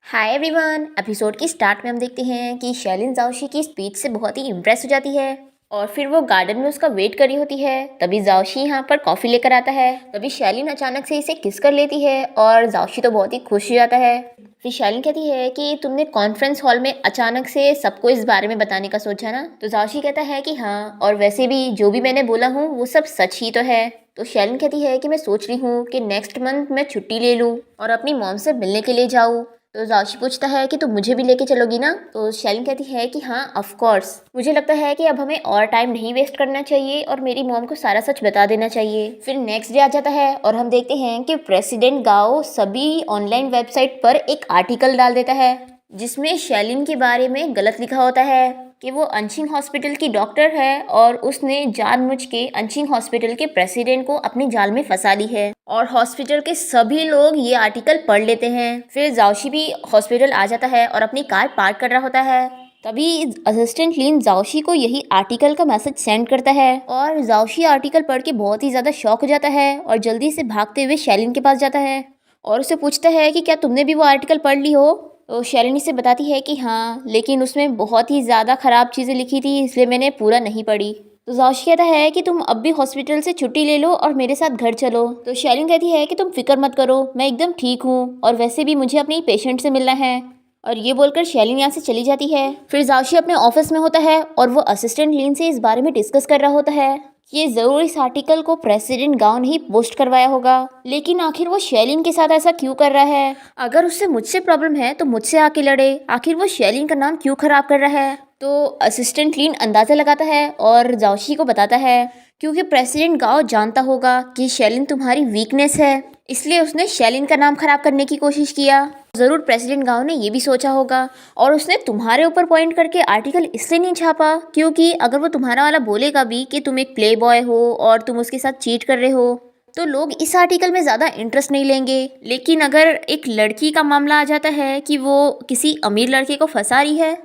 Hi everyone. Episode के start में हम देखते हैं कि शैलिन जाओशी की स्पीच से बहुत ही इम्प्रेस हो जाती है और फिर वो गार्डन में उसका वेट कर रही होती है। तभी जाओशी यहाँ पर कॉफ़ी लेकर आता है। तभी शैलिन अचानक से इसे किस कर लेती है और जाओशी तो बहुत ही खुश हो जाता है। फिर शैलिन कहती है कि तुमने कॉन्फ्रेंस हॉल में अचानक से सबको इस बारे में बताने का सोचा ना। तो जाओशी कहता है कि हाँ, और वैसे भी जो भी मैंने बोला हूँ वो सब सच ही तो है। तो शैलिन कहती है कि मैं सोच रही हूँ कि नेक्स्ट मंथ मैं छुट्टी ले लूँ और अपनी मॉम से मिलने के लिए जाऊँ। तो जाओशी पूछता है कि तुम मुझे भी लेके चलोगी ना। तो शैलिन कहती है कि हाँ ऑफ कोर्स, मुझे लगता है कि अब हमें और टाइम नहीं वेस्ट करना चाहिए और मेरी मॉम को सारा सच बता देना चाहिए। फिर नेक्स्ट डे आ जाता है और हम देखते हैं कि प्रेसिडेंट गाओ सभी ऑनलाइन वेबसाइट पर एक आर्टिकल डाल देता है जिसमें शैलिन के बारे में गलत लिखा होता है कि वो अंशिंग हॉस्पिटल की डॉक्टर है और उसने जानबूझ के अंशिंग हॉस्पिटल के प्रेसिडेंट को अपने जाल में फंसा ली है। और हॉस्पिटल के सभी लोग ये आर्टिकल पढ़ लेते हैं। फिर जाओशी भी हॉस्पिटल आ जाता है और अपनी कार पार्क कर रहा होता है। तभी असिस्टेंट लीन जाओशी को यही आर्टिकल का मैसेज सेंड करता है और जाओशी आर्टिकल पढ़ के बहुत ही ज़्यादा शॉक हो जाता है और जल्दी से भागते हुए शैलिन के पास जाता है और उसे पूछता है कि क्या तुमने भी वो आर्टिकल पढ़ ली हो। तो शैलिनी से बताती है कि हाँ, लेकिन उसमें बहुत ही ज़्यादा ख़राब चीज़ें लिखी थी इसलिए मैंने पूरा नहीं पढ़ी। तो जाओशी कहता है कि तुम अब भी हॉस्पिटल से छुट्टी ले लो और मेरे साथ घर चलो। तो शैलिन कहती है कि तुम फिक्र मत करो, मैं एकदम ठीक हूँ और वैसे भी मुझे अपनी पेशेंट से मिलना है। और ये बोलकर शैलिन यहाँ से चली जाती है। फिर जाओशी अपने ऑफिस में होता है और वो असिस्टेंट लीन से इस बारे में डिस्कस कर रहा होता है कि ये ज़रूर इस आर्टिकल को प्रेसिडेंट गाउन ही पोस्ट करवाया होगा, लेकिन आखिर वो शैलिन के साथ ऐसा क्यों कर रहा है। अगर उससे मुझसे प्रॉब्लम है तो मुझसे आके लड़े, आखिर वो शैलिन का नाम क्यों खराब कर रहा है। तो असिस्टेंट लीन अंदाज़ा लगाता है और जाओशी को बताता है क्योंकि प्रेसिडेंट गाओ जानता होगा कि शैलिन तुम्हारी वीकनेस है, इसलिए उसने शैलिन का नाम खराब करने की कोशिश किया। ज़रूर प्रेसिडेंट गाओ ने ये भी सोचा होगा और उसने तुम्हारे ऊपर पॉइंट करके आर्टिकल इसलिए नहीं छापा क्योंकि अगर वो तुम्हारा वाला बोलेगा भी कि तुम एक प्ले बॉय हो और तुम उसके साथ चीट कर रहे हो तो लोग इस आर्टिकल में ज़्यादा इंटरेस्ट नहीं लेंगे। लेकिन अगर एक लड़की का मामला आ जाता है कि वो किसी अमीर लड़के को फंसा रही है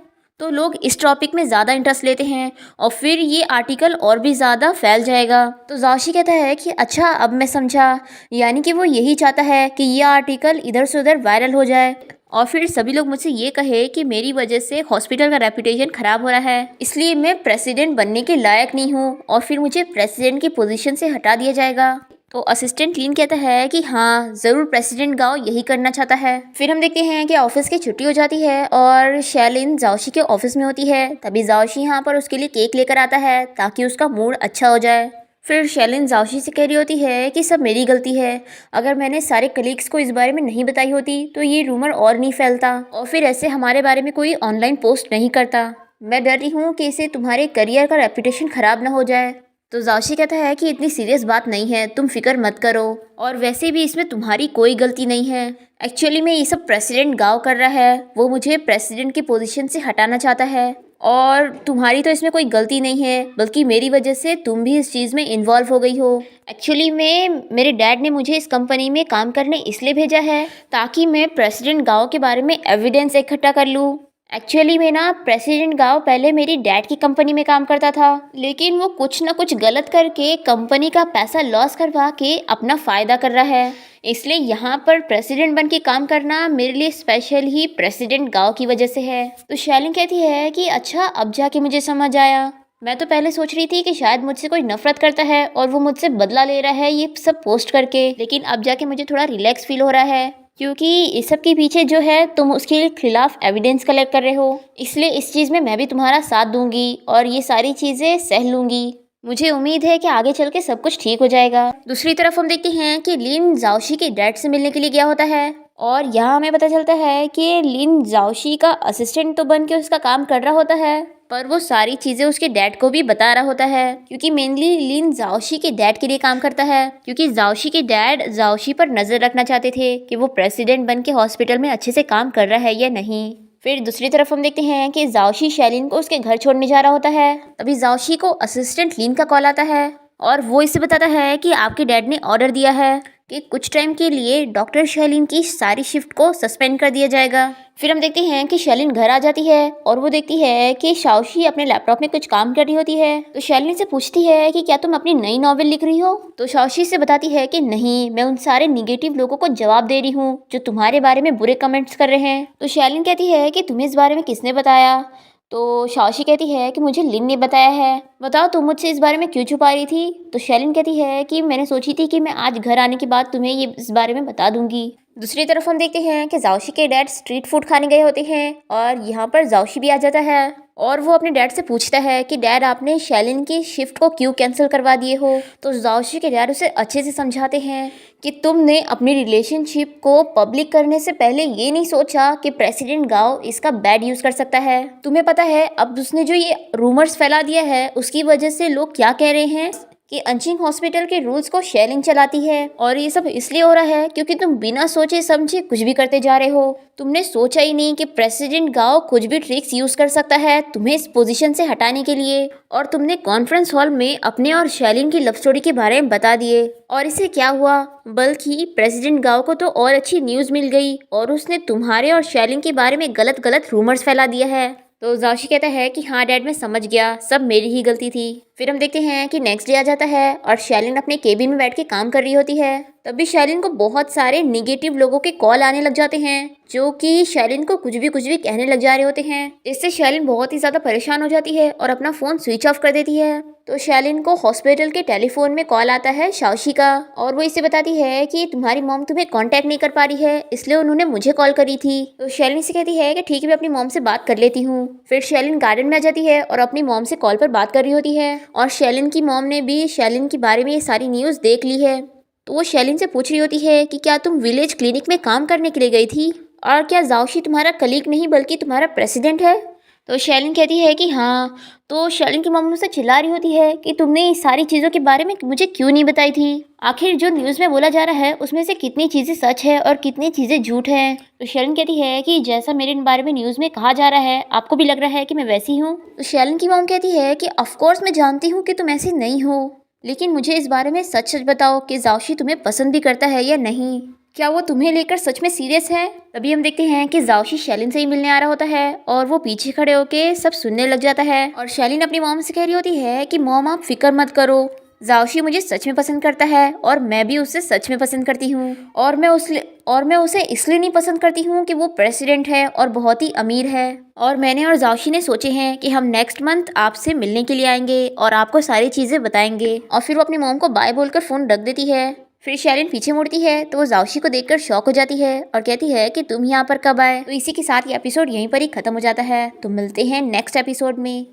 तो लोग इस टॉपिक में ज़्यादा इंटरेस्ट लेते हैं और फिर ये आर्टिकल और भी ज़्यादा फैल जाएगा। तो जाओशी कहता है कि अच्छा, अब मैं समझा, यानी कि वो यही चाहता है कि ये आर्टिकल इधर से उधर वायरल हो जाए और फिर सभी लोग मुझसे ये कहे कि मेरी वजह से हॉस्पिटल का रेपुटेशन खराब हो रहा है, इसलिए मैं प्रेसिडेंट बनने के लायक नहीं हूँ और फिर मुझे प्रेसिडेंट की पोजीशन से हटा दिया जाएगा। तो असिस्टेंट लीन कहता है कि हाँ, ज़रूर प्रेसिडेंट गाओ यही करना चाहता है। फिर हम देखते हैं कि ऑफिस की छुट्टी हो जाती है और शैलिन जाओशी के ऑफिस में होती है। तभी जाओशी यहाँ पर उसके लिए केक लेकर आता है ताकि उसका मूड अच्छा हो जाए। फिर शैलिन जाओशी से कह रही होती है कि सब मेरी गलती है, अगर मैंने सारे कलीग्स को इस बारे में नहीं बताई होती तो ये रूमर और नहीं फैलता और फिर ऐसे हमारे बारे में कोई ऑनलाइन पोस्ट नहीं करता। मैं डर रही हूँ कि इससे तुम्हारे करियर का रेपुटेशन खराब ना हो जाए। तो जाओशी कहता है कि इतनी सीरियस बात नहीं है, तुम फिक्र मत करो और वैसे भी इसमें तुम्हारी कोई गलती नहीं है। एक्चुअली में ये सब प्रेसिडेंट गाओ कर रहा है, वो मुझे प्रेसिडेंट की पोजीशन से हटाना चाहता है और तुम्हारी तो इसमें कोई गलती नहीं है, बल्कि मेरी वजह से तुम भी इस चीज़ में इन्वॉल्व हो गई हो। एक्चुअली में मेरे डैड ने मुझे इस कंपनी में काम करने इसलिए भेजा है ताकि मैं प्रेसिडेंट गाओ के बारे में एविडेंस इकट्ठा कर लूँ। एक्चुअली में ना, प्रेसिडेंट गाओ पहले मेरी डैड की कंपनी में काम करता था, लेकिन वो कुछ ना कुछ गलत करके कंपनी का पैसा लॉस करवा के अपना फ़ायदा कर रहा है, इसलिए यहाँ पर प्रेसिडेंट बन के काम करना मेरे लिए स्पेशल ही प्रेसिडेंट गाओ की वजह से है। तो शैलिन कहती है कि अच्छा, अब जाके मुझे समझ आया, मैं तो पहले सोच रही थी कि शायद मुझसे कोई नफरत करता है और वो मुझसे बदला ले रहा है ये सब पोस्ट करके, लेकिन अब जाके मुझे थोड़ा रिलैक्स फील हो रहा है क्योंकि इस सब के पीछे जो है तुम उसके खिलाफ एविडेंस कलेक्ट कर रहे हो, इसलिए इस चीज़ में मैं भी तुम्हारा साथ दूंगी और ये सारी चीज़ें सह लूंगी। मुझे उम्मीद है कि आगे चल के सब कुछ ठीक हो जाएगा। दूसरी तरफ हम देखते हैं कि लिन जाओशी के डैड से मिलने के लिए गया होता है और यहाँ हमें पता चलता है कि लिन जाओशी का असिस्टेंट तो बन के उसका काम कर रहा होता है, पर वो सारी चीज़ें उसके डैड को भी बता रहा होता है क्योंकि मेनली लिन जाओशी के डैड के लिए काम करता है, क्योंकि जाओशी के डैड जाओशी पर नज़र रखना चाहते थे कि वो प्रेसिडेंट बन के हॉस्पिटल में अच्छे से काम कर रहा है या नहीं। फिर दूसरी तरफ हम देखते हैं कि जाओशी शैलिन को उसके घर छोड़ने जा रहा होता है। तभी जाओशी को असिस्टेंट लीन का कॉल आता है और वो इसे बताता है कि आपके डैड ने ऑर्डर दिया है कि कुछ टाइम के लिए डॉक्टर शैलिन की सारी शिफ्ट को सस्पेंड कर दिया जाएगा। फिर हम देखते हैं कि शैलिन घर आ जाती है और वो देखती है कि शाओशी अपने लैपटॉप में कुछ काम कर रही होती है। तो शैलिन से पूछती है कि क्या तुम अपनी नई नॉवेल लिख रही हो? तो शाओशी से बताती है कि नहीं, मैं उन सारे निगेटिव लोगों को जवाब दे रही हूँ जो तुम्हारे बारे में बुरे कमेंट्स कर रहे हैं। तो शैलिन कहती है कि तुम्हें इस बारे में किसने बताया? तो शाओशी कहती है कि मुझे लिन ने बताया है। बताओ तुम मुझसे इस बारे में क्यों छुपा रही थी? तो शैलिन कहती है कि मैंने सोची थी कि मैं आज घर आने के बाद तुम्हें ये इस बारे में बता दूंगी। दूसरी तरफ हम देखते हैं कि जाओशी के डैड स्ट्रीट फूड खाने गए होते हैं और यहाँ पर जाओशी भी आ जाता है और वो अपने डैड से पूछता है कि डैड, आपने शैलिन की शिफ्ट को क्यों कैंसिल करवा दिए हो? तो जाओशी के डैड उसे अच्छे से समझाते हैं कि तुमने अपनी रिलेशनशिप को पब्लिक करने से पहले ये नहीं सोचा कि प्रेसिडेंट गाओ इसका बैड यूज कर सकता है। तुम्हें पता है अब उसने जो ये रूमर्स फैला दिया है उसकी वजह से लोग क्या कह रहे हैं कि अंचिंग हॉस्पिटल के रूल्स को शैलिन चलाती है और ये सब इसलिए हो रहा है क्योंकि तुम बिना सोचे समझे कुछ भी करते जा रहे हो। तुमने सोचा ही नहीं कि प्रेसिडेंट गाओ कुछ भी ट्रिक्स यूज कर सकता है तुम्हें इस पोजीशन से हटाने के लिए, और तुमने कॉन्फ्रेंस हॉल में अपने और शैलिन की लव स्टोरी के बारे में बता दिए। और इससे क्या हुआ, बल्कि प्रेसिडेंट गाओ को तो और अच्छी न्यूज़ मिल गई और उसने तुम्हारे और शैलिन के बारे में गलत गलत रूमर्स फैला दिया है। तो जाओशी कहता है कि हाँ डैड, मैं समझ गया, सब मेरी ही गलती थी। फिर हम देखते हैं कि नेक्स्ट डे आ जाता है और शैलिन अपने केबिन में बैठ के काम कर रही होती है। तभी शैलिन को बहुत सारे निगेटिव लोगों के कॉल आने लग जाते हैं जो कि शैलिन को कुछ भी कहने लग जा रहे होते हैं। इससे शैलिन बहुत ही ज़्यादा परेशान हो जाती है और अपना फ़ोन स्विच ऑफ कर देती है। तो शैलिन को हॉस्पिटल के टेलीफोन में कॉल आता है शाओशी का और वो इसे बताती है कि तुम्हारी मॉम तुम्हें कांटेक्ट नहीं कर पा रही है, इसलिए उन्होंने मुझे कॉल करी थी। तो शैलिन से कहती है कि ठीक है, मैं अपनी मॉम से बात कर लेती हूँ। फिर शैलिन गार्डन में आ जाती है और अपनी मॉम से कॉल पर बात कर रही होती है और शैलिन की मॉम ने भी शैलिन के बारे में ये सारी न्यूज़ देख ली है। तो वो शैलिन से पूछ रही होती है कि क्या तुम विलेज क्लिनिक में काम करने के लिए गई थी और क्या जाओशी तुम्हारा कलीग नहीं बल्कि तुम्हारा प्रेसिडेंट है? तो शैलिन कहती है कि हाँ। तो शैलिन की मम्मी मुझसे चिल्ला रही होती है कि तुमने इस सारी चीज़ों के बारे में मुझे क्यों नहीं बताई थी? आखिर जो न्यूज़ में बोला जा रहा है उसमें से कितनी चीज़ें सच है और कितनी चीज़ें झूठ है? तो शैलिन कहती है कि जैसा मेरे बारे में न्यूज़ में कहा जा रहा है आपको भी लग रहा है कि मैं वैसी हूँ? तो शैलिन की मॉम कहती है कि ऑफकोर्स मैं जानती हूँ कि तुम ऐसी नहीं हो, लेकिन मुझे इस बारे में सच सच बताओ कि जाओशी तुम्हें पसंद भी करता है या नहीं, क्या वो तुम्हें लेकर सच में सीरियस है? तभी हम देखते हैं कि जाओशी शैलिन से ही मिलने आ रहा होता है और वो पीछे खड़े होके सब सुनने लग जाता है और शैलिन अपनी मॉम से कह रही होती है कि मॉम आप फिक्र मत करो, जाओशी मुझे सच में पसंद करता है और मैं भी उसे सच में पसंद करती हूँ और मैं उसे इसलिए नहीं पसंद करती हूँ कि वो प्रेसिडेंट है और बहुत ही अमीर है। और मैंने और जाओशी ने सोचे हैं कि हम नेक्स्ट मंथ आपसे मिलने के लिए आएंगे और आपको सारी चीज़ें बताएंगे। और फिर वो अपनी मॉम को बाय बोलकर फ़ोन रख देती है। फिर शैलिन पीछे मुड़ती है तो वो जाओशी को देखकर शॉक हो जाती है और कहती है कि तुम यहाँ पर कब आए? तो इसी के साथ ये एपिसोड यहीं पर ही खत्म हो जाता है। तो मिलते हैं नेक्स्ट एपिसोड में।